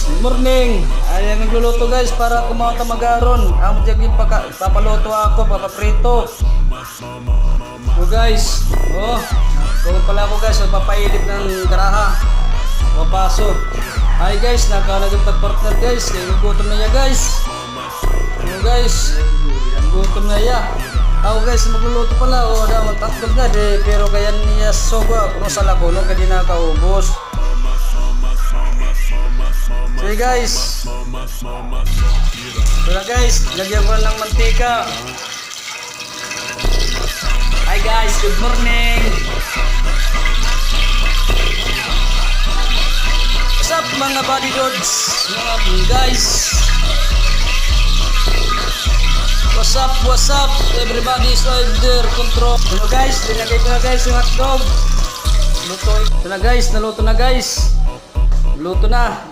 good morning. Ayan nagluluto guys para kumanta magaron. Amo jaging papaluto ako, papaprito. So guys, kung pala ako guys, papailip ng garaha. Papaso. Hi guys, nakalagay partner guys. Gutom na ya guys. Guys, gutom na ya. Ako guys, magluluto pala. Daw tatlog na de, pero kaya niya soba kuno sa lakono kaya di nakaubos. So guys, so guys, lagyan ko ng mantika. Hi guys, good morning. What's up mga bodyguards, mga guys? What's up, everybody is under control. Hello guys, linagay ko na guys yung hotdog. Luto na guys, naluto na guys. Luto na.